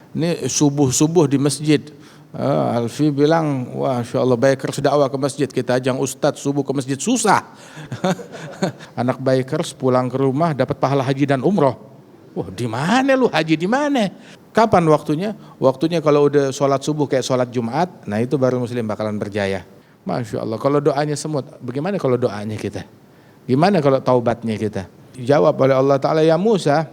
Ini subuh-subuh di masjid. Alfi bilang, wah Masya Allah bikers dakwah ke masjid, kita ajang ustadz subuh ke masjid susah. Anak bikers pulang ke rumah dapat pahala haji dan umroh. Wah di mana lu haji di mana? Kapan waktunya? Waktunya kalau udah sholat subuh kayak sholat Jumat, nah itu baru muslim bakalan berjaya. Masya Allah, kalau doanya semut, bagaimana kalau doanya kita? Gimana kalau taubatnya kita? Jawab oleh Allah Ta'ala, ya Musa,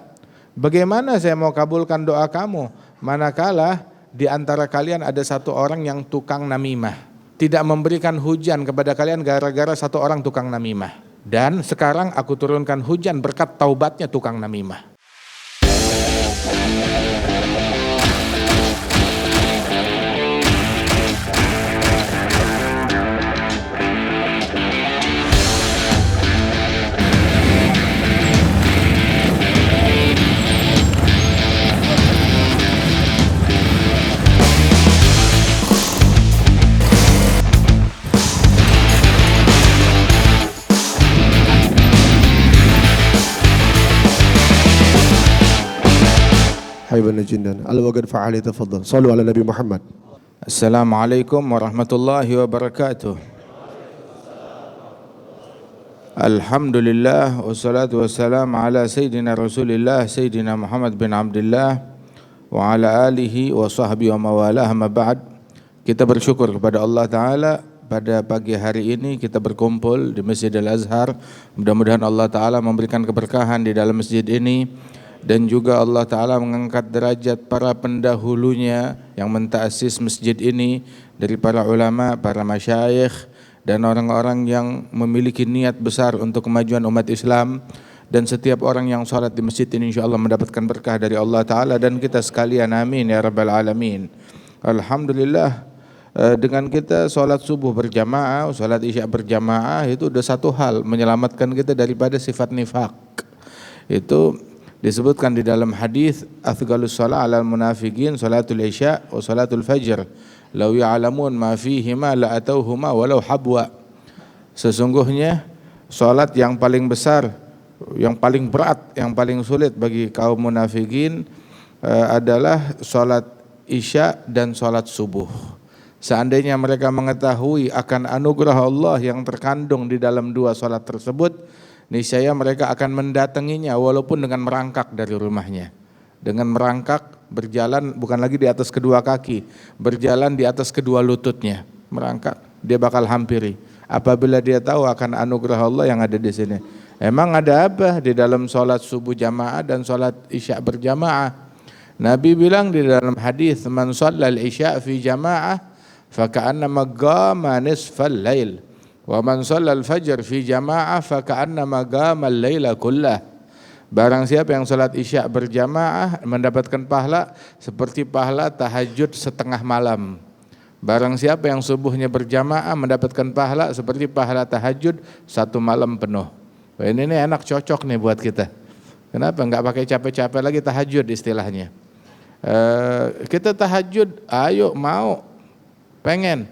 bagaimana saya mau kabulkan doa kamu? Manakala di antara kalian ada satu orang yang tukang namimah, tidak memberikan hujan kepada kalian gara-gara satu orang tukang namimah. Dan sekarang aku turunkan hujan berkat taubatnya tukang namimah. حبيبنا جدا على وقت فعالي تفضل صلوا على النبي محمد. Assalamualaikum warahmatullahi wabarakatuh. Alhamdulillah wassalatu wassalamu ala sayyidina Rasulillah sayyidina Muhammad bin Abdullah wa ala alihi wa sahbihi wa mawalah, amma ba'd. Kita bersyukur kepada Allah Ta'ala pada pagi hari ini kita berkumpul di Masjid Al-Azhar. Mudah-mudahan Allah Ta'ala memberikan keberkahan di dalam masjid ini, dan juga Allah Ta'ala mengangkat derajat para pendahulunya yang mentaasis masjid ini, dari para ulama, para masyayikh, dan orang-orang yang memiliki niat besar untuk kemajuan umat Islam. Dan setiap orang yang salat di masjid ini insya Allah mendapatkan berkah dari Allah Ta'ala dan kita sekalian, amin ya rabbal alamin. Alhamdulillah, dengan kita salat subuh berjamaah, salat isya berjamaah, itu udah satu hal menyelamatkan kita daripada sifat nifaq. Itu disebutkan di dalam hadis, athqalus shalah 'alal munafiqin salatul isya wa salatul fajr law ya'lamun ma fihima la atauhuma walau habwa. Sesungguhnya salat yang paling besar, yang paling berat, yang paling sulit bagi kaum munafikin adalah salat isya dan salat subuh. Seandainya mereka mengetahui akan anugerah Allah yang terkandung di dalam dua salat tersebut, niscaya mereka akan mendatanginya walaupun dengan merangkak dari rumahnya. Dengan merangkak, berjalan bukan lagi di atas kedua kaki, berjalan di atas kedua lututnya. Merangkak, dia bakal hampiri. Apabila dia tahu akan anugerah Allah yang ada di sini. Emang ada apa di dalam sholat subuh jamaah dan sholat isya berjamaah? Nabi bilang di dalam hadis, man shallal isya fi jamaah faka'annama qama nisfal lail. Wa man shallal fajr fi jamaah fa ka'annama qama al-laila kullah. Barang siapa yang salat isya berjamaah mendapatkan pahala seperti pahala tahajud setengah malam. Barang siapa yang subuhnya berjamaah mendapatkan pahala seperti pahala tahajud satu malam penuh. Wah, ini enak, cocok nih buat kita. Kenapa enggak pakai capek-capek lagi tahajud istilahnya. Kita tahajud, ayo mau, pengen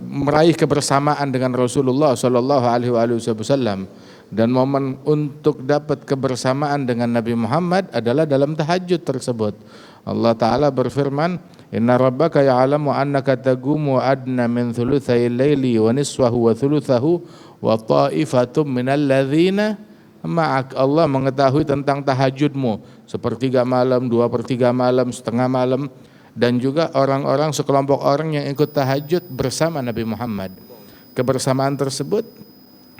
meraih kebersamaan dengan Rasulullah Sallallahu Alaihi Wasallam, dan momen untuk dapat kebersamaan dengan Nabi Muhammad adalah dalam tahajud tersebut. Allah Ta'ala berfirman, Inna rabbaka ya'lamu annaka tagumu adna min thuluthai layli wa niswahu wa thuluthahu wa ta'ifatum minal ladhina ma'ak. Allah mengetahui tentang tahajudmu, sepertiga malam, 2/3 malam, setengah malam, dan juga orang-orang, sekelompok orang yang ikut tahajud bersama Nabi Muhammad. Kebersamaan tersebut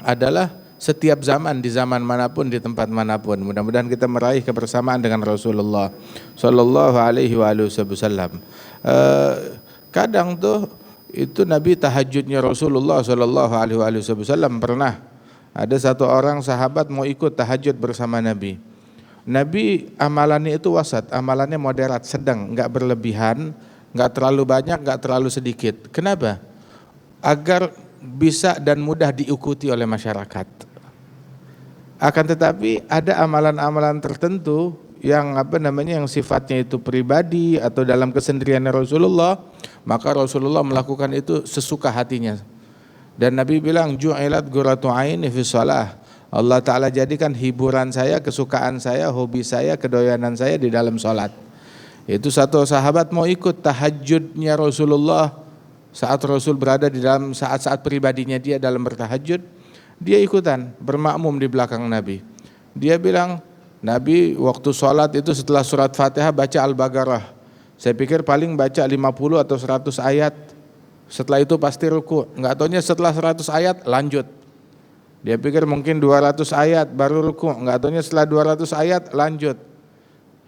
adalah setiap zaman, di zaman manapun, di tempat manapun. Mudah-mudahan kita meraih kebersamaan dengan Rasulullah Sallallahu Alaihi Wasallam. Kadang tuh itu Nabi tahajudnya Rasulullah Sallallahu Alaihi Wasallam, pernah ada satu orang sahabat mau ikut tahajud bersama Nabi. Nabi amalannya itu wasat, amalannya moderat, sedang, enggak berlebihan, enggak terlalu banyak, enggak terlalu sedikit. Kenapa? Agar bisa dan mudah diikuti oleh masyarakat. Akan tetapi ada amalan-amalan tertentu yang yang sifatnya itu pribadi atau dalam kesendirian Rasulullah, maka Rasulullah melakukan itu sesuka hatinya. Dan Nabi bilang, ju'ilat qurratu aini fi shalah. Allah Ta'ala jadikan hiburan saya, kesukaan saya, hobi saya, kedoyanan saya di dalam sholat. Itu satu sahabat mau ikut tahajudnya Rasulullah saat Rasul berada di dalam saat-saat pribadinya dia dalam bertahajud, dia ikutan bermakmum di belakang Nabi. Dia bilang, Nabi waktu sholat itu setelah surat Fatihah baca Al-Baqarah. Saya pikir paling baca 50 atau 100 ayat. Setelah itu pasti ruku. Enggak taunya setelah 100 ayat lanjut. Dia pikir mungkin 200 ayat baru ruku. Enggak taunya setelah 200 ayat lanjut.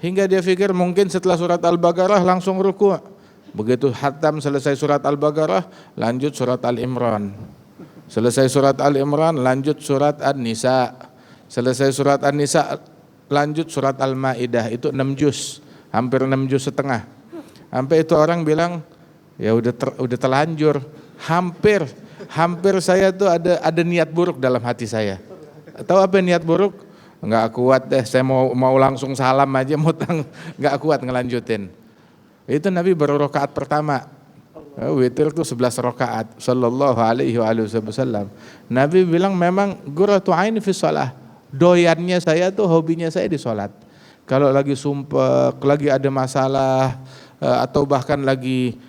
Hingga dia pikir mungkin setelah surat Al-Baqarah langsung ruku. Begitu khatam selesai surat Al-Baqarah, lanjut surat Al-Imran. Selesai surat Al-Imran, lanjut surat An-Nisa. Selesai surat An-Nisa, lanjut surat Al-Maidah. Itu 6 juz, hampir 6 juz setengah. Sampai itu orang bilang, ya udah terlanjur. Hampir saya tuh ada niat buruk dalam hati saya. Tahu apa niat buruk? Enggak kuat deh, saya mau langsung salam aja, enggak kuat ngelanjutin. Itu Nabi baru rakaat pertama. Witir itu 11 rakaat sallallahu alaihi wasallam. Nabi bilang memang qurratu aini fi shalah. Doyannya saya tuh, hobinya saya di salat. Kalau lagi sumpek, lagi ada masalah atau bahkan lagi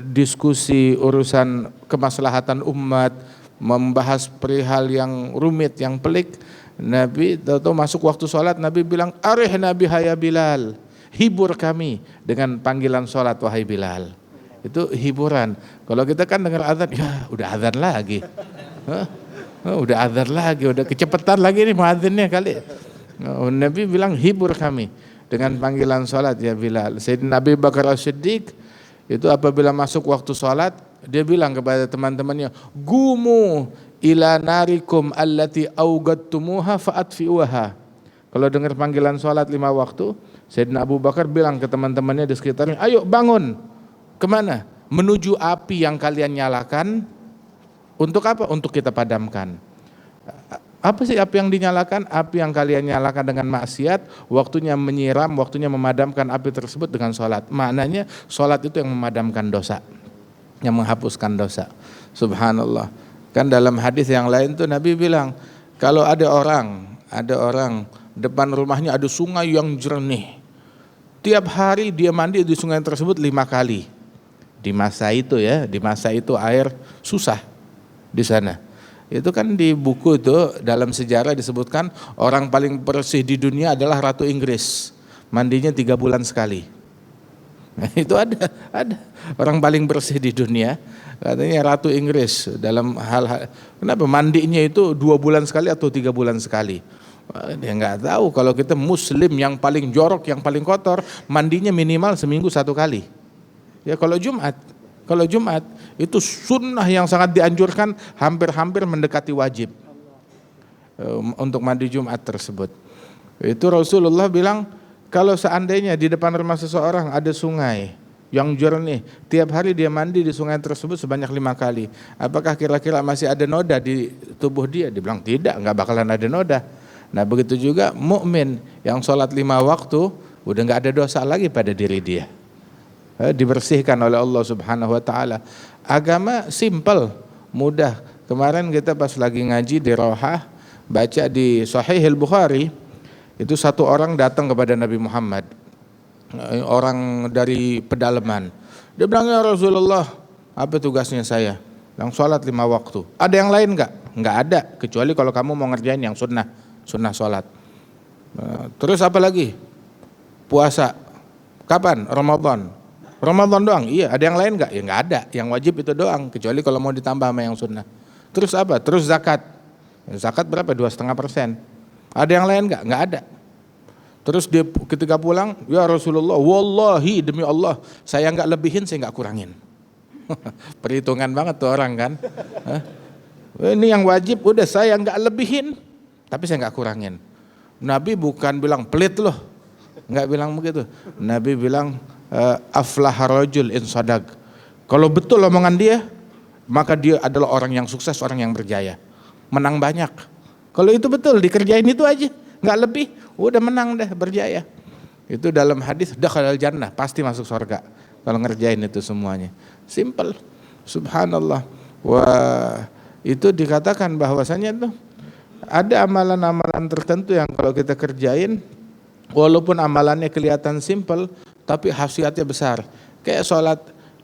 diskusi urusan kemaslahatan umat, membahas perihal yang rumit, yang pelik, Nabi tahu masuk waktu sholat, Nabi bilang, arihna bihaya Bilal, hibur kami dengan panggilan sholat wahai Bilal. Itu hiburan. Kalau kita kan dengar azan, ya udah azan lagi, udah azan lagi, udah kecepatan lagi nih muadzinnya kali. Nabi bilang hibur kami dengan panggilan sholat ya Bilal. Sayyidina Abu Bakar As-Siddiq itu apabila masuk waktu sholat, dia bilang kepada teman-temannya, gumu ila narikum allati awgattumuha fa'atfi'uha. Kalau dengar panggilan sholat 5 waktu, Sayyidina Abu Bakar bilang ke teman-temannya di sekitarnya, ayo bangun. Kemana? Menuju api yang kalian nyalakan. Untuk apa? Untuk kita padamkan. Apa sih api yang dinyalakan? Api yang kalian nyalakan dengan maksiat, waktunya menyiram, waktunya memadamkan api tersebut dengan sholat. Maknanya sholat itu yang memadamkan dosa, yang menghapuskan dosa. Subhanallah. Kan dalam hadis yang lain tuh Nabi bilang, kalau ada orang depan rumahnya ada sungai yang jernih, tiap hari dia mandi di sungai tersebut 5 kali. Di masa itu ya, di masa itu air susah di sana. Itu kan di buku itu dalam sejarah disebutkan orang paling bersih di dunia adalah Ratu Inggris, mandinya 3 bulan sekali. Nah, itu ada orang paling bersih di dunia, katanya Ratu Inggris dalam hal kenapa mandinya itu 2 bulan sekali atau 3 bulan sekali. Dia nggak tahu kalau kita Muslim yang paling jorok, yang paling kotor, mandinya minimal seminggu 1 kali. Ya kalau Jumat itu sunnah yang sangat dianjurkan, hampir-hampir mendekati wajib untuk mandi Jumat tersebut. Itu Rasulullah bilang, kalau seandainya di depan rumah seseorang ada sungai yang jernih, tiap hari dia mandi di sungai tersebut sebanyak 5 kali, apakah kira-kira masih ada noda di tubuh dia? Dia bilang tidak, nggak bakalan ada noda. Nah begitu juga mukmin yang sholat 5 waktu, udah nggak ada dosa lagi pada diri dia, dibersihkan oleh Allah Subhanahu wa taala. Agama simple, mudah. Kemarin kita pas lagi ngaji di Rawhah, baca di Sahih Al-Bukhari, itu satu orang datang kepada Nabi Muhammad, orang dari pedalaman. Dia bilang, ya Rasulullah, apa tugasnya saya? Yang sholat 5 waktu. Ada yang lain enggak? Enggak ada, kecuali kalau kamu mau ngerjain yang sunnah sholat. Terus apa lagi? Puasa. Kapan? Ramadan doang? Iya. Ada yang lain enggak? Ya enggak ada. Yang wajib itu doang, kecuali kalau mau ditambah sama yang sunnah. Terus apa? Terus zakat. Zakat berapa? 2,5%. Ada yang lain enggak? Enggak ada. Terus dia ketika pulang, ya Rasulullah, wallahi demi Allah, saya enggak lebihin, saya enggak kurangin. Perhitungan banget tuh orang kan. Ini yang wajib udah saya enggak lebihin, tapi saya enggak kurangin. Nabi bukan bilang pelit loh, enggak bilang begitu. Nabi bilang aflaha rajul in sadaq. Kalau betul omongan dia, maka dia adalah orang yang sukses, orang yang berjaya, menang banyak. Kalau itu betul, dikerjain itu aja, enggak lebih, udah menang deh, berjaya. Itu dalam hadis dakhalal jannah, pasti masuk surga kalau ngerjain itu semuanya. Simple. Subhanallah. Wah, itu dikatakan bahwasanya tuh ada amalan-amalan tertentu yang kalau kita kerjain walaupun amalannya kelihatan simpel, tapi khasiatnya besar. Kayak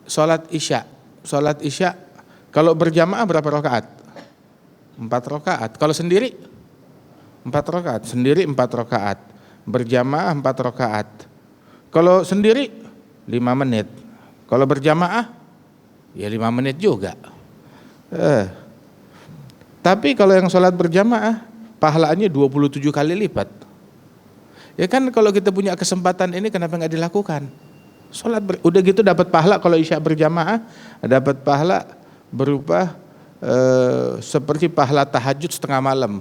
sholat isya. Sholat isya kalau berjamaah berapa rakaat? 4 rakaat. Kalau sendiri 4 rakaat. Sendiri 4 rakaat. Berjamaah 4 rakaat. Kalau sendiri 5 menit. Kalau berjamaah ya 5 menit juga. Tapi kalau yang sholat berjamaah pahalanya 27 kali lipat. Ya kan kalau kita punya kesempatan ini kenapa nggak dilakukan? Udah gitu dapat pahala kalau isya berjamaah, dapat pahala berupa seperti pahala tahajud setengah malam.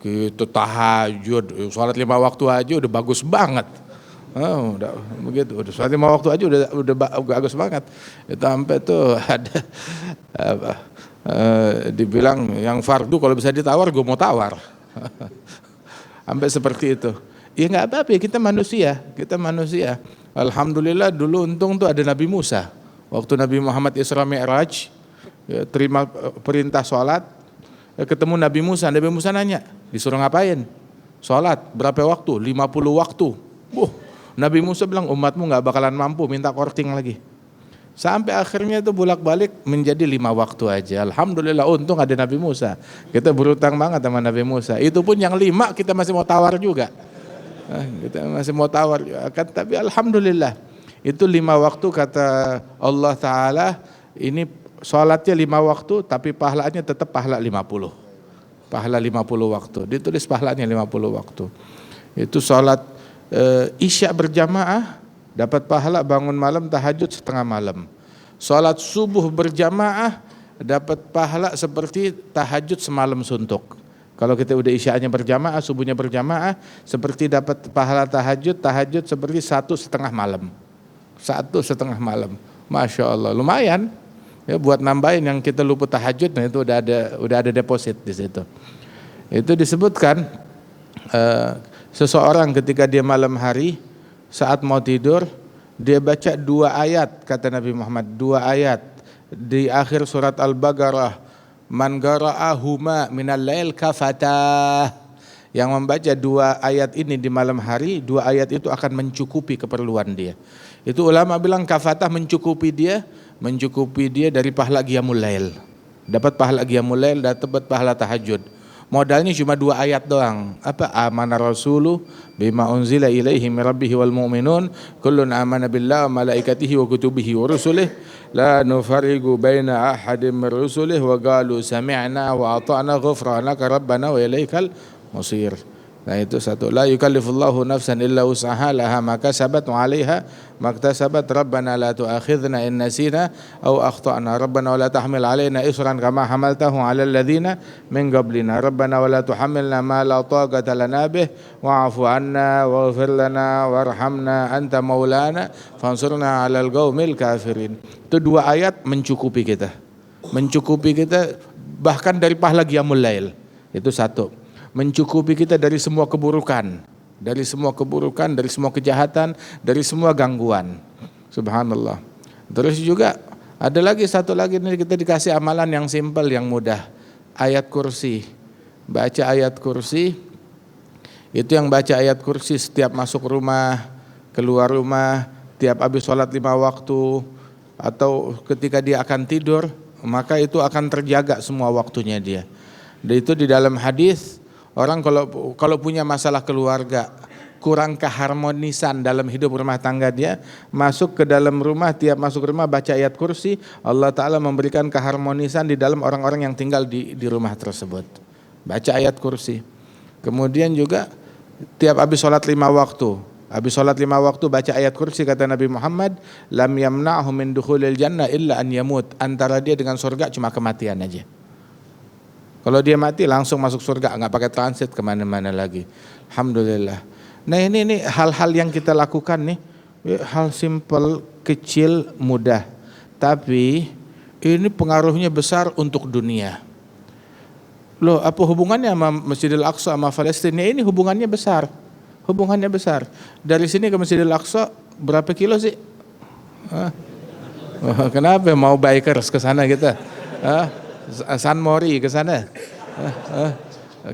Gitu tahajud, sholat 5 waktu aja udah bagus banget. Udah begitu, udah sholat 5 waktu aja udah bagus banget. Itu sampai tuh ada dibilang yang fardu kalau bisa ditawar gue mau tawar. Sampai seperti itu. Ya nggak apa-apa, kita manusia. Alhamdulillah dulu untung tuh ada Nabi Musa. Waktu Nabi Muhammad Isra Mi'raj, ya, terima perintah sholat, ketemu Nabi Musa nanya, disuruh ngapain? Sholat, berapa waktu? 50 waktu. Nabi Musa bilang umatmu nggak bakalan mampu, minta korting lagi. Sampai akhirnya itu bolak-balik menjadi 5 waktu aja. Alhamdulillah untung ada Nabi Musa. Kita berutang banget sama Nabi Musa. Itu pun yang 5 kita masih mau tawar juga. Kita masih mau tawar juga. Tapi alhamdulillah itu 5 waktu kata Allah Ta'ala. Ini sholatnya 5 waktu tapi pahalanya tetap pahala 50. Pahala 50 waktu. Ditulis pahalanya 50 waktu. Itu sholat isya berjamaah dapat pahala bangun malam tahajud setengah malam. Salat subuh berjamaah dapat pahala seperti tahajud semalam suntuk. Kalau kita udah isya'nya berjamaah, subuhnya berjamaah, seperti dapat pahala tahajud seperti 1,5 malam. 1,5 malam. Masya Allah, lumayan. Ya, buat nambahin yang kita luput tahajud, nah itu udah ada deposit di situ. Itu disebutkan seseorang ketika dia malam hari saat mau tidur, dia baca 2 ayat, kata Nabi Muhammad, 2 ayat di akhir surat Al-Baqarah. Man qara'ahuma minal lail kafatah. Yang membaca 2 ayat ini di malam hari, 2 ayat itu akan mencukupi keperluan dia. Itu ulama bilang kafatah mencukupi dia dari pahala qiyamul lail. Dapat pahala qiyamul lail, dapat pahala tahajud. Modalnya cuma 2 ayat doang. Apa? Amana rasulu bima unzila ilaihi min rabbihi wal mu'minun kullun amana billahi wa malaikatihi wa kutubihi wa rusulihi la nufarriqu baina ahadin min rusulihi wa qalu sami'na wa ata'na ghufranaka rabbana wa ilaikal masir. Nah itu satu, la yukallifullahu nafsan illa wus'aha laha ma kasabat wa 'alaiha ma iktasabat rabbana la tu'akhidhna in nasina aw akhtana rabbana wa la tahmil 'alaina isran kama hamaltahu 'alal ladzina min qablina rabbana wa la tuhammilna ma la taqata lana bih wa'fu 'anna waghfir lana warhamna anta maulana fansurna 'alal qaumil kafirin. Itu 2 ayat mencukupi kita bahkan dari pahala qiyamul lail. Itu satu. Mencukupi kita dari semua keburukan, dari semua kejahatan, dari semua gangguan. Subhanallah. Terus juga ada lagi satu lagi nih, kita dikasih amalan yang simpel, yang mudah. Ayat kursi. Baca ayat kursi. Itu yang baca ayat kursi setiap masuk rumah, keluar rumah, tiap habis sholat 5 waktu, atau ketika dia akan tidur, maka itu akan terjaga semua waktunya dia. Dan itu di dalam hadis, orang kalau punya masalah keluarga, kurang keharmonisan dalam hidup rumah tangga dia, masuk ke dalam rumah, tiap masuk rumah baca ayat kursi, Allah Ta'ala memberikan keharmonisan di dalam orang-orang yang tinggal di rumah tersebut. Baca ayat kursi. Kemudian juga tiap habis sholat 5 waktu, baca ayat kursi, kata Nabi Muhammad, lam yamna'hu min dukhulil jannah illa an yamut. Antara dia dengan surga cuma kematian aja. Kalau dia mati langsung masuk surga, nggak pakai transit kemana-mana lagi. Alhamdulillah. Nah ini hal-hal yang kita lakukan nih, hal simpel, kecil, mudah. Tapi ini pengaruhnya besar untuk dunia. Loh, apa hubungannya sama Masjidil Aqsa sama Palestina? Ini hubungannya besar. Dari sini ke Masjidil Aqsa berapa kilo sih? Kenapa mau bikers ke sana kita? San Mori ke sana,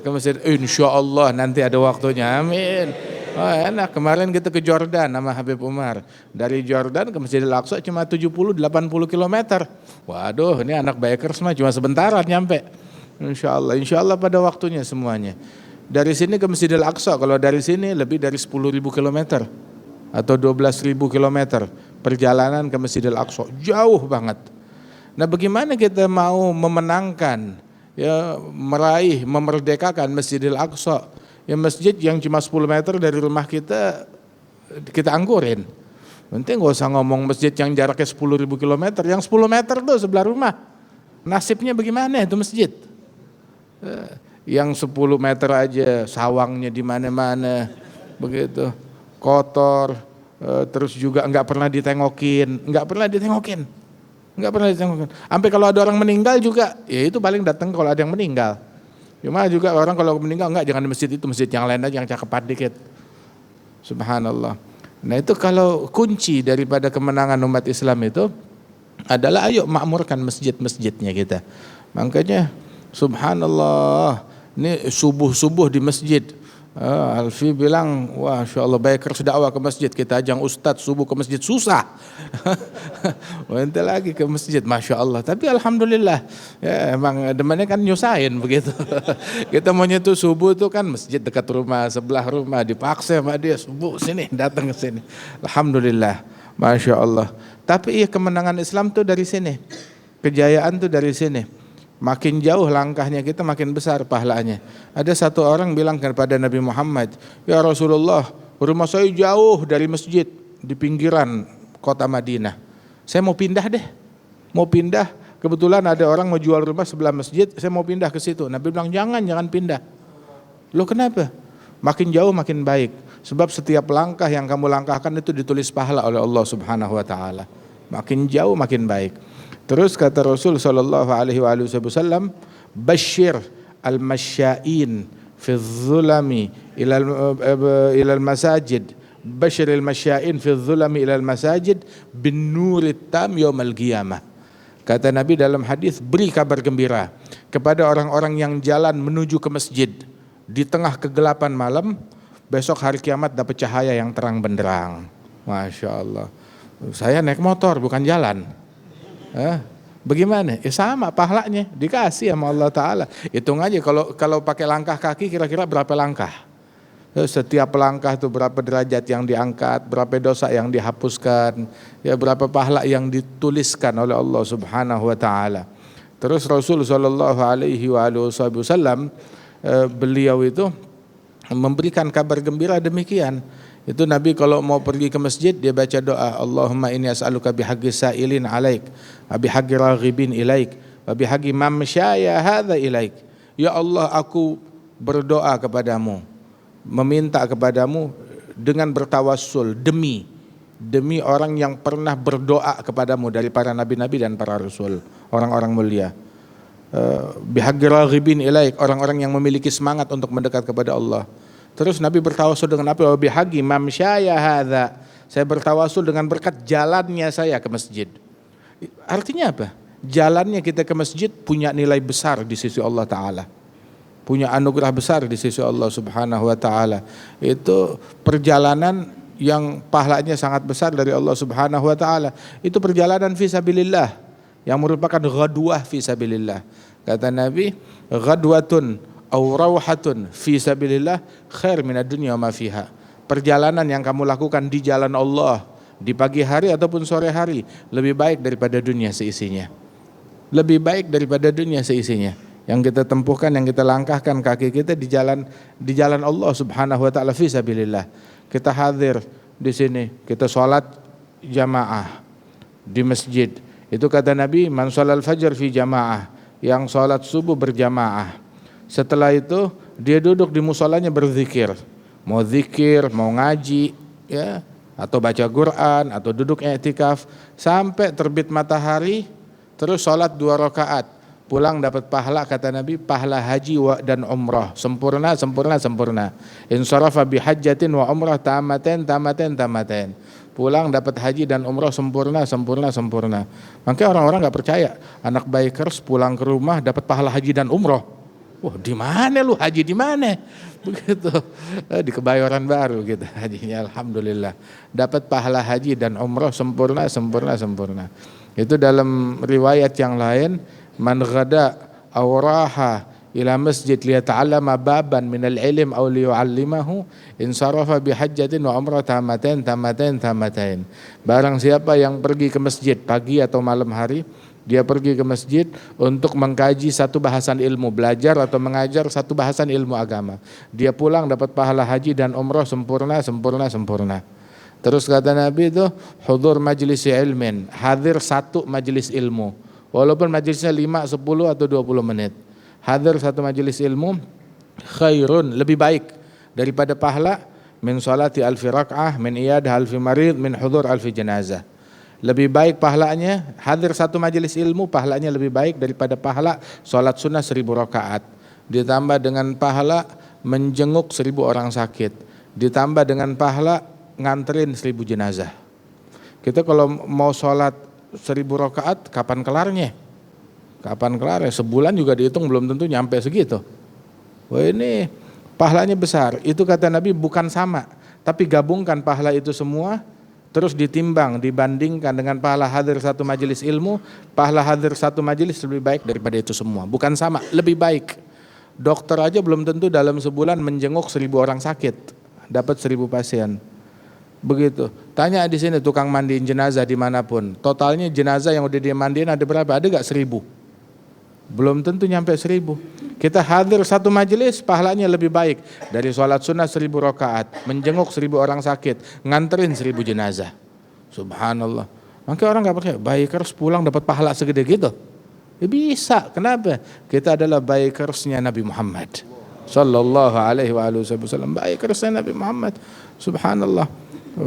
ke masjid. Insya Allah nanti ada waktunya. Amin. Oh, enak. Kemarin kita ke Jordan sama Habib Umar. Dari Jordan ke Masjidil Aqsa cuma 70-80 kilometer. Waduh, ini anak bikers mah cuma sebentaran nyampe. Insya Allah pada waktunya semuanya. Dari sini ke Masjidil Aqsa, kalau dari sini lebih dari 10.000 kilometer atau 12.000 kilometer perjalanan ke Masjidil Aqsa. Jauh banget. Nah, bagaimana kita mau memenangkan, ya, meraih, memerdekakan Masjidil Aqsa? Ya, masjid yang cuma 10 meter dari rumah kita anggurin. Penting gak usah ngomong masjid yang jaraknya 10.000 kilometer, yang 10 meter tuh sebelah rumah. Nasibnya bagaimana itu masjid? Yang 10 meter aja sawangnya di mana-mana, begitu, kotor, terus juga nggak pernah ditengokin. Sampai kalau ada orang meninggal juga, ya itu paling datang kalau ada yang meninggal. Cuma juga orang kalau meninggal enggak, jangan di masjid itu, masjid yang lain aja yang cakep dikit. Subhanallah. Nah, itu kalau kunci daripada kemenangan umat Islam itu adalah ayo makmurkan masjid-masjidnya kita. Makanya subhanallah, ini subuh-subuh di masjid. Alfi bilang, wah, Masya Allah, bikers dakwah ke masjid, kita ajang ustadz subuh ke masjid susah. Nanti lagi ke masjid, Masya Allah. Tapi alhamdulillah, ya emang demannya kan nyusahin begitu. Kita maunya tuh subuh tuh kan masjid dekat rumah, sebelah rumah, dipaksa sama dia subuh sini, datang ke sini. Alhamdulillah, Masya Allah. Tapi iya, kemenangan Islam tuh dari sini, kejayaan tuh dari sini. Makin jauh langkahnya kita, makin besar pahalanya. Ada satu orang bilang kepada Nabi Muhammad, ya Rasulullah, rumah saya jauh dari masjid di pinggiran kota Madinah. Saya mau pindah deh, kebetulan ada orang mau jual rumah sebelah masjid, saya mau pindah ke situ. Nabi bilang, jangan pindah. Loh, kenapa? Makin jauh makin baik. Sebab setiap langkah yang kamu langkahkan itu ditulis pahala oleh Allah Subhanahu wa taala. Makin jauh makin baik. Terus kata Rasul sallallahu alaihi wasallam, "Basyir al-masya'in fi dhulami ila al-masajid, basyir al-masya'in fi dhulami ila al-masajid bin nurit tam yaumil qiyamah." Kata Nabi dalam hadis, beri kabar gembira kepada orang-orang yang jalan menuju ke masjid di tengah kegelapan malam, besok hari kiamat dapat cahaya yang terang benderang. Masya Allah. Saya naik motor bukan jalan. Bagaimana? Ya sama pahalanya, dikasih sama Allah Ta'ala. Hitung aja kalau pakai langkah kaki kira-kira berapa langkah. Setiap langkah itu berapa derajat yang diangkat, berapa dosa yang dihapuskan, ya berapa pahala yang dituliskan oleh Allah Subhanahu wa Ta'ala. Terus Rasul sallallahu alaihi wasallam, beliau itu memberikan kabar gembira demikian. Itu Nabi kalau mau pergi ke masjid dia baca doa, Allahumma inni as'aluka bihaqqi sa'ilin alaik, wa bihaqqi raghibin ilaik, wa bihaqqi mamsyaya hadza ilaik. Ya Allah, aku berdoa kepadamu, meminta kepadamu dengan bertawassul demi orang yang pernah berdoa kepadamu dari para nabi-nabi dan para rasul, orang-orang mulia. Bihaqqi raghibin ilaik, orang-orang yang memiliki semangat untuk mendekat kepada Allah. Terus Nabi bertawasul dengan apa? Bihaqqi mamsyaya hadza. Saya bertawasul dengan berkat jalannya saya ke masjid. Artinya apa? Jalannya kita ke masjid punya nilai besar di sisi Allah Ta'ala. Punya anugerah besar di sisi Allah Subhanahu wa Ta'ala. Itu perjalanan yang pahalanya sangat besar dari Allah Subhanahu wa Ta'ala. Itu perjalanan fisabilillah yang merupakan ghadwah fisabilillah. Kata Nabi, ghadwatun aw rawhatun fi sabilillah khair minad dunya wa ma fiha. Perjalanan yang kamu lakukan di jalan Allah di pagi hari ataupun sore hari lebih baik daripada dunia seisinya. Lebih baik daripada dunia seisinya. Yang kita tempuhkan, yang kita langkahkan kaki kita di jalan Allah Subhanahu wa taala fi sabilillah. Kita hadir di sini, kita salat jamaah di masjid. Itu kata Nabi, man shalal fajr fi jamaah, yang salat subuh berjamaah. Setelah itu dia duduk di musolanya berzikir, mau zikir, mau ngaji, ya, atau baca Quran, atau duduk i'tikaf sampai terbit matahari, terus sholat 2 rakaat, pulang dapat pahala kata Nabi, pahala haji dan umrah sempurna. Insarafa bihajjatin wa umrah tamaten. Pulang dapat haji dan umrah sempurna. Makanya orang-orang nggak percaya, anak bikers pulang ke rumah dapat pahala haji dan umrah. Wah, di mana lu haji di mana? Begitu. Di Kebayoran Baru gitu hajinya, alhamdulillah. Dapat pahala haji dan umroh sempurna. Itu dalam riwayat yang lain, man ghada aw raha ila masjid liyata'allama baban minal ilm aw liyu'allimahu insarafa bihajjatin wa umrah tamatain. Barang siapa yang pergi ke masjid pagi atau malam hari, dia pergi ke masjid untuk mengkaji satu bahasan ilmu, belajar atau mengajar satu bahasan ilmu agama. Dia pulang dapat pahala haji dan umroh sempurna. Terus kata Nabi itu, hudur majlis ilmin, hadir satu majlis ilmu. Walaupun majlisnya 5, 10 atau 20 menit. Hadir satu majlis ilmu, khairun, lebih baik daripada pahala min salati alfi rak'ah, min iyadah alfi marid, min hudur alfi jenazah. Lebih baik pahalanya hadir satu majelis ilmu, pahalanya lebih baik daripada pahala sholat sunnah 1000 rakaat, ditambah dengan pahala menjenguk 1000 orang sakit, ditambah dengan pahala nganterin 1000 jenazah. Kita kalau mau sholat 1000 rakaat kapan kelarnya? Sebulan juga dihitung belum tentu nyampe segitu. Wah, ini pahalanya besar. Itu kata Nabi bukan sama, tapi gabungkan pahala itu semua terus ditimbang, dibandingkan dengan pahala hadir satu majelis ilmu, pahala hadir satu majelis lebih baik daripada itu semua. Bukan sama, lebih baik. Dokter aja belum tentu dalam sebulan menjenguk 1000 orang sakit, dapat 1000 pasien. Begitu. Tanya di sini tukang mandiin jenazah dimanapun, totalnya jenazah yang udah dia mandiin ada berapa? Ada gak 1000? Belum tentu nyampe 1000. Kita hadir satu majelis, pahalanya lebih baik dari sholat sunnah 1000 rakaat, menjenguk 1000 orang sakit, nganterin 1000 jenazah. Subhanallah. Makanya orang gak percaya, bikers pulang dapat pahala segede gitu. Ya bisa, kenapa? Kita adalah bikersnya Nabi Muhammad sallallahu alaihi wasallam, bikersnya Nabi Muhammad. Subhanallah.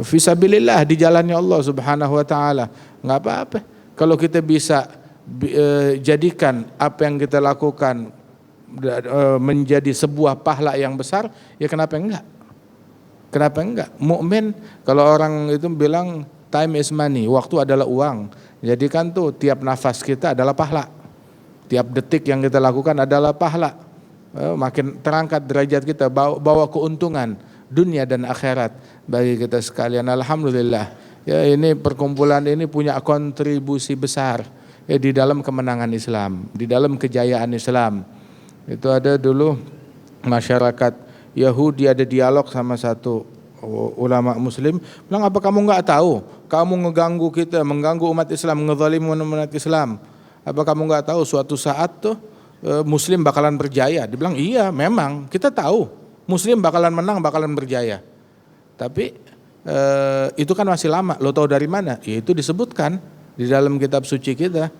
Fisabilillah, di jalannya Allah subhanahu wa ta'ala. Gak apa-apa. Kalau kita bisa jadikan apa yang kita lakukan menjadi sebuah pahala yang besar, ya kenapa enggak? Mukmin, kalau orang itu bilang time is money, waktu adalah uang. Jadi kan tuh tiap nafas kita adalah pahala, tiap detik yang kita lakukan adalah pahala. Makin terangkat derajat kita, bawa keuntungan dunia dan akhirat bagi kita sekalian. Alhamdulillah, ya ini perkumpulan ini punya kontribusi besar ya di dalam kemenangan Islam, di dalam kejayaan Islam. Itu ada dulu masyarakat Yahudi ada dialog sama satu ulama muslim, bilang apa kamu nggak tahu, kamu ngeganggu kita, mengganggu umat Islam, ngezalimin umat Islam, apa kamu nggak tahu suatu saat tuh muslim bakalan berjaya? Dibilang iya memang kita tahu muslim bakalan menang, bakalan berjaya, tapi itu kan masih lama. Lo tahu dari mana? Ya itu disebutkan di dalam kitab suci kita.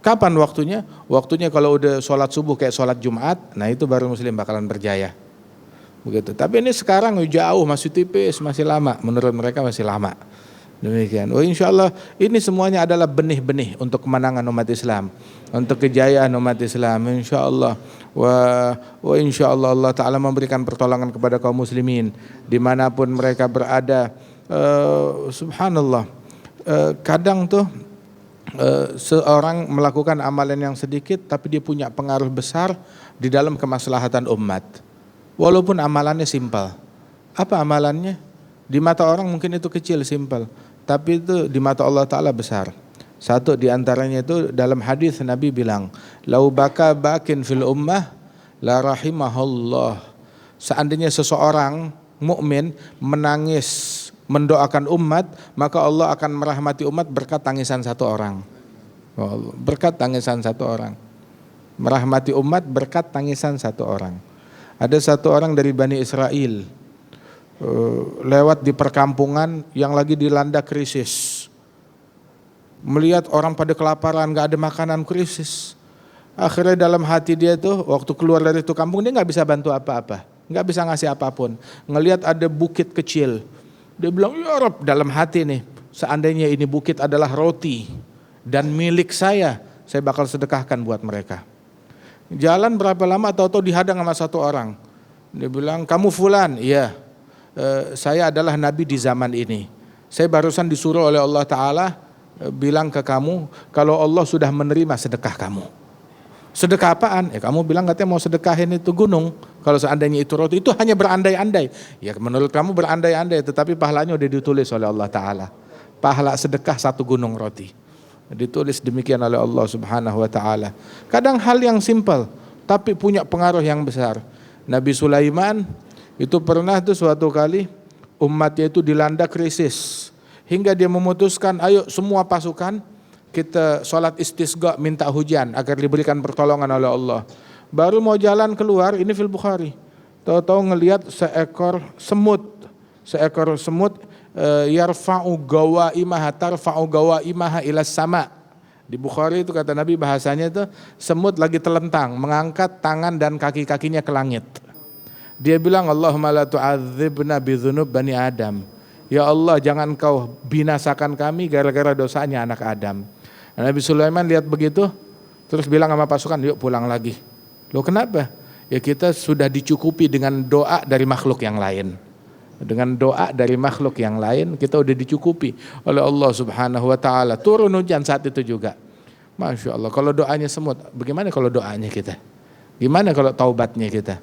Kapan waktunya? Waktunya kalau udah sholat subuh kayak sholat Jumat, nah itu baru muslim bakalan berjaya. Begitu. Tapi ini sekarang jauh, masih tipis, masih lama. Menurut mereka masih lama. Demikian. Oh insya Allah ini semuanya adalah benih-benih untuk kemenangan umat Islam, untuk kejayaan umat Islam. Insya Allah. Wa insya Allah Allah Ta'ala memberikan pertolongan kepada kaum muslimin dimanapun mereka berada. Subhanallah. Kadang tuh seorang melakukan amalan yang sedikit tapi dia punya pengaruh besar di dalam kemaslahatan umat, walaupun amalannya simpel. Apa amalannya? Di mata orang mungkin itu kecil, simpel, tapi itu di mata Allah Ta'ala besar. Satu di antaranya itu dalam hadis Nabi bilang, lau baka bakin fil ummah la rahimahullah. Seandainya seseorang mukmin menangis mendoakan umat, maka Allah akan merahmati umat berkat tangisan satu orang. Berkat tangisan satu orang. Merahmati umat berkat tangisan satu orang. Ada satu orang dari Bani Israel lewat di perkampungan yang lagi dilanda krisis. Melihat orang pada kelaparan, gak ada makanan, krisis. Akhirnya dalam hati dia tuh waktu keluar dari itu kampung dia gak bisa bantu apa-apa, gak bisa ngasih apapun. Ngelihat ada bukit kecil, dia bilang, ya Rob, dalam hati nih, seandainya ini bukit adalah roti dan milik saya bakal sedekahkan buat mereka. Jalan berapa lama, tahu-tahu dihadang sama satu orang. Dia bilang, kamu fulan? Iya, saya adalah nabi di zaman ini. Saya barusan disuruh oleh Allah Ta'ala bilang ke kamu, kalau Allah sudah menerima sedekah kamu. Sedekah apaan? Kamu bilang katanya mau sedekahin itu gunung. Kalau seandainya itu roti, itu hanya berandai-andai. Ya menurut kamu berandai-andai, tetapi pahalanya udah ditulis oleh Allah Ta'ala. Pahala sedekah 1 gunung roti. Ditulis demikian oleh Allah Subhanahu Wa Ta'ala. Kadang hal yang simpel, tapi punya pengaruh yang besar. Nabi Sulaiman itu pernah tuh suatu kali umatnya itu dilanda krisis. Hingga dia memutuskan, ayo semua pasukan kita sholat istisqa minta hujan agar diberikan pertolongan oleh Allah. Baru mau jalan keluar, ini fil Bukhari, tahu-tahu ngelihat seekor semut yarfa'u gawaimaha tarfa'u gawaimaha ilas sama. Di Bukhari itu kata Nabi bahasanya itu semut lagi telentang mengangkat tangan dan kaki-kakinya ke langit. Dia bilang, Allahumma la tu'adzibna bidhunub bani Adam. Ya Allah, jangan kau binasakan kami gara-gara dosanya anak Adam. Nabi Sulaiman lihat begitu, terus bilang sama pasukan, yuk pulang lagi. Loh kenapa? Ya kita sudah dicukupi dengan doa dari makhluk yang lain. Dengan doa dari makhluk yang lain, kita udah dicukupi oleh Allah Subhanahu Wa Ta'ala. Turun hujan saat itu juga. Masya Allah, kalau doanya semut, bagaimana kalau doanya kita? Gimana kalau taubatnya kita?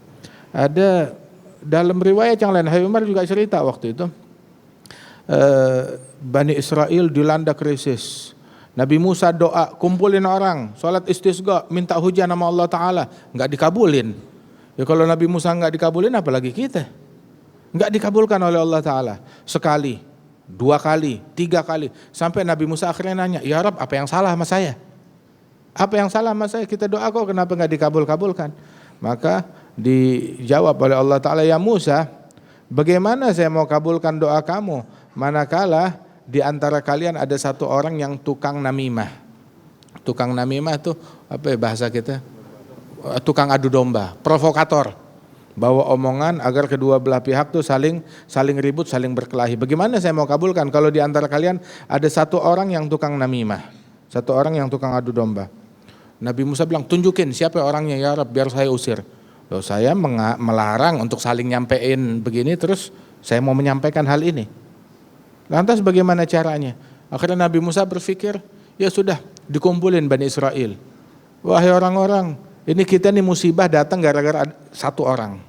Ada dalam riwayat yang lain, Habib Umar juga cerita waktu itu, Bani Israel dilanda krisis. Nabi Musa doa, kumpulin orang, sholat istisqa, minta hujan sama Allah Ta'ala, nggak dikabulin. Ya kalau Nabi Musa nggak dikabulin, apalagi kita? Nggak dikabulkan oleh Allah Ta'ala. Sekali, 2 kali, 3 kali, sampai Nabi Musa akhirnya nanya, ya Rab, apa yang salah sama saya? Apa yang salah sama saya? Kita doa kok kenapa nggak dikabul-kabulkan? Maka dijawab oleh Allah Ta'ala, ya Musa, bagaimana saya mau kabulkan doa kamu manakala di antara kalian ada 1 orang yang tukang namimah. Tukang namimah itu apa ya bahasa kita? Tukang adu domba, provokator. Bawa omongan agar kedua belah pihak tuh saling ribut, saling berkelahi. Bagaimana saya mau kabulkan kalau di antara kalian ada 1 orang yang tukang namimah, 1 orang yang tukang adu domba. Nabi Musa bilang, tunjukin siapa orangnya ya Rab, biar saya usir. Loh, saya melarang untuk saling nyampein begini, terus saya mau menyampaikan hal ini. Lantas bagaimana caranya? Akhirnya Nabi Musa berpikir, ya sudah, dikumpulin Bani Israel. Wahai orang-orang, ini kita nih musibah datang gara-gara 1 orang.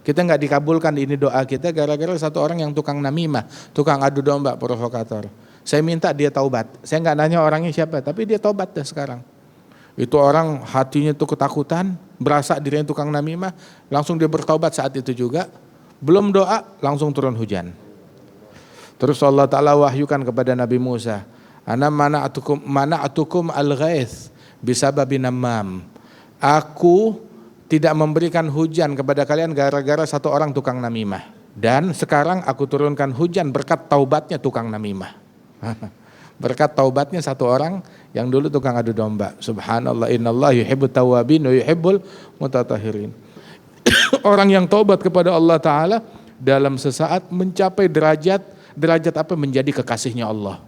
Kita nggak dikabulkan ini doa kita gara-gara 1 orang yang tukang namimah, tukang adu domba, provokator. Saya minta dia taubat. Saya nggak nanya orangnya siapa, tapi dia taubat dah sekarang. Itu orang hatinya tuh ketakutan, berasa dirinya tukang namimah, langsung dia bertaubat saat itu juga. Belum doa, langsung turun hujan. Terus Allah Ta'ala wahyukan kepada Nabi Musa, ana mana'atukum al-ghaith bisababi namam. Aku tidak memberikan hujan kepada kalian gara-gara 1 orang tukang namimah. Dan sekarang aku turunkan hujan berkat taubatnya tukang namimah. Berkat taubatnya 1 orang yang dulu tukang adu domba. Subhanallah, innallaha yuhibbut tawwabin wa yuhibbul mutatahhirin. Orang yang taubat kepada Allah Ta'ala dalam sesaat mencapai derajat apa? Menjadi kekasihnya Allah.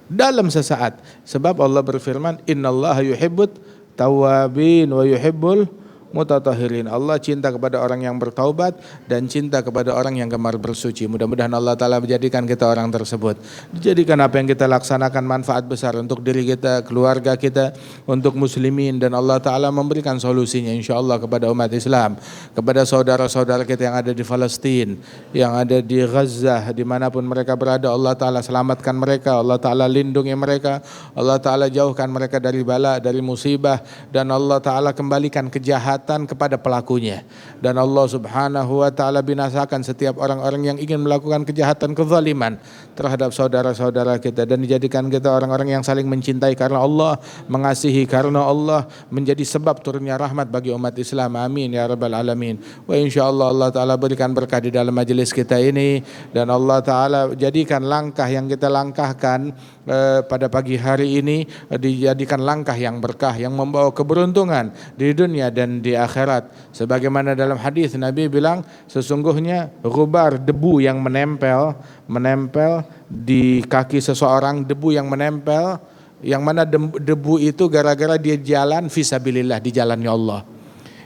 Dalam sesaat. Sebab Allah berfirman, innallaha yuhibbut tawwabin wa yuhibbul mutatahhirin. Allah cinta kepada orang yang bertaubat dan cinta kepada orang yang gemar bersuci. Mudah-mudahan Allah Ta'ala menjadikan kita orang tersebut. Dijadikan apa yang kita laksanakan manfaat besar untuk diri kita, keluarga kita, untuk muslimin, dan Allah Ta'ala memberikan solusinya insyaAllah kepada umat Islam, kepada saudara-saudara kita yang ada di Palestina, yang ada di Gaza, dimanapun mereka berada. Allah Ta'ala selamatkan mereka, Allah Ta'ala lindungi mereka, Allah Ta'ala jauhkan mereka dari bala, dari musibah, dan Allah Ta'ala kembalikan kejahatan kepada pelakunya, dan Allah Subhanahu wa Ta'ala binasakan setiap orang-orang yang ingin melakukan kejahatan, kezaliman terhadap saudara-saudara kita, dan dijadikan kita orang-orang yang saling mencintai karena Allah, mengasihi karena Allah, menjadi sebab turunnya rahmat bagi umat Islam. Amin ya rabbal alamin. Wa insyaallah Allah Ta'ala berikan berkah di dalam majelis kita ini, dan Allah Ta'ala jadikan langkah yang kita langkahkan pada pagi hari ini dijadikan langkah yang berkah, yang membawa keberuntungan di dunia dan di akhirat. Sebagaimana dalam hadis Nabi bilang, sesungguhnya gubar, debu yang menempel di kaki seseorang, debu yang menempel, yang mana debu itu gara-gara dia jalan fisabilillah, di jalannya Allah.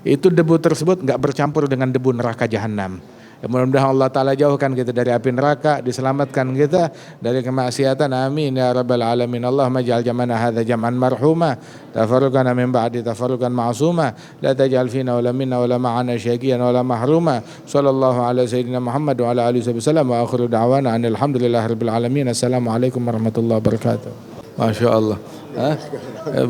Itu debu tersebut enggak bercampur dengan debu neraka jahanam. Ya, mudah-mudahan Allah Ta'ala jauhkan kita dari api neraka, diselamatkan kita dari kemaksiatan. Amin ya rabbal alamin. Allahumma ja'al jam'ana hadza jam'an marhuma, tafarruqana min ba'di tafarruqan ma'suma, la taj'al fina wala minna wala ma'ana syaqiyan wala mahruma. Sallallahu ala sayyidina Muhammad wa ala alihi wasallam wa akhiru da'wana alhamdulillahi rabbil alamin. Assalamualaikum warahmatullahi wabarakatuh. Masya Allah.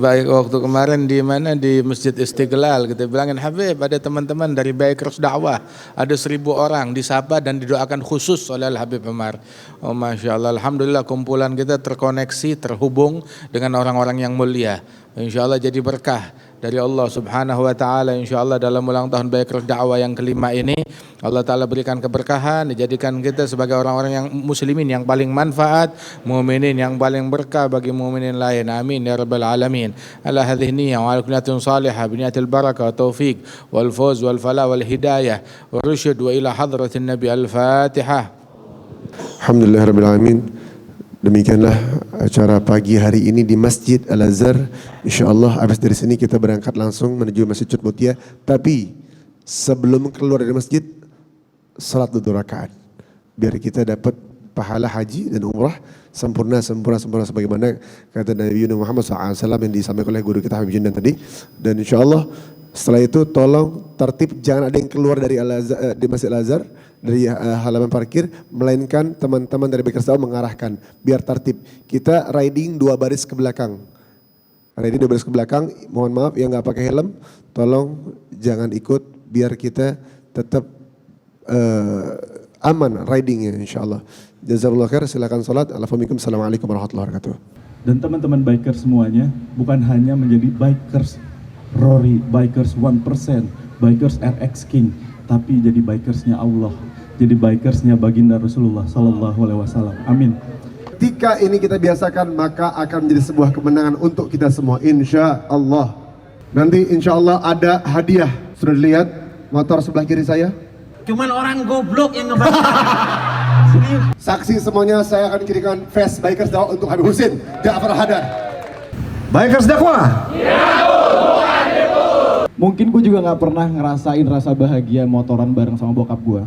Baik, waktu kemarin di mana, di Masjid Istiqlal, kita bilangin Habib, ada teman-teman dari Bikers dakwah, ada 1000 orang disapa dan didoakan khusus oleh Habib Umar. Oh Masya Allah, alhamdulillah kumpulan kita terkoneksi, terhubung dengan orang-orang yang mulia. Insya Allah jadi berkah dari Allah Subhanahu wa Ta'ala. Insya Allah dalam ulang tahun Bikers dakwah yang kelima ini, Allah Ta'ala berikan keberkahan, dijadikan kita sebagai orang-orang yang muslimin yang paling manfaat, mukminin yang paling berkah bagi mukminin lain. Amin ya rabbal alamin. Ala hadhihi niyyah wa ala kulliyatin salihah bi niyatil barakah wa taufiq wal fawz wal falah wal hidayah wa rusyd wa ila hadratin nabi. Al-Fatihah. Alhamdulillah rabbil alamin. Demikianlah acara pagi hari ini di Masjid Al-Azhar. InsyaAllah habis dari sini kita berangkat langsung menuju Masjid Cut Mutia. Tapi sebelum keluar dari masjid, salat 2 rakaat. Biar kita dapat pahala haji dan umrah sempurna sebagaimana kata Nabi Muhammad SAW yang disampaikan oleh guru kita Habib Jindan tadi. Dan insyaAllah setelah itu tolong tertib, jangan ada yang keluar dari Al-Azhar, di Masjid Al-Azhar dari halaman parkir, melainkan teman-teman dari Bikers Dakwah mengarahkan biar tertib. Kita riding 2 baris ke belakang. Riding 2 baris ke belakang, mohon maaf yang nggak pakai helm, tolong jangan ikut biar kita tetap aman ridingnya insyaallah. Jazakallahu khair, silakan salat. Assalamualaikum warahmatullahi wabarakatuh. Dan teman-teman bikers semuanya bukan hanya menjadi bikers Rory, bikers 1%, bikers RX King, tapi jadi bikersnya Allah, jadi bikersnya baginda Rasulullah Sallallahu Alaihi Wasallam. Amin. Ketika ini kita biasakan, maka akan menjadi sebuah kemenangan untuk kita semua, insya Allah. Nanti insya Allah ada hadiah. Sudah dilihat motor sebelah kiri saya? Cuman orang goblok yang ngebahas. Saksi semuanya, saya akan kirimkan face Bikers Dakwah untuk Habib Husin Ja'far Hadar. Bikers Dakwah. Mungkin gue juga nggak pernah ngerasain rasa bahagia motoran bareng sama bokap gue.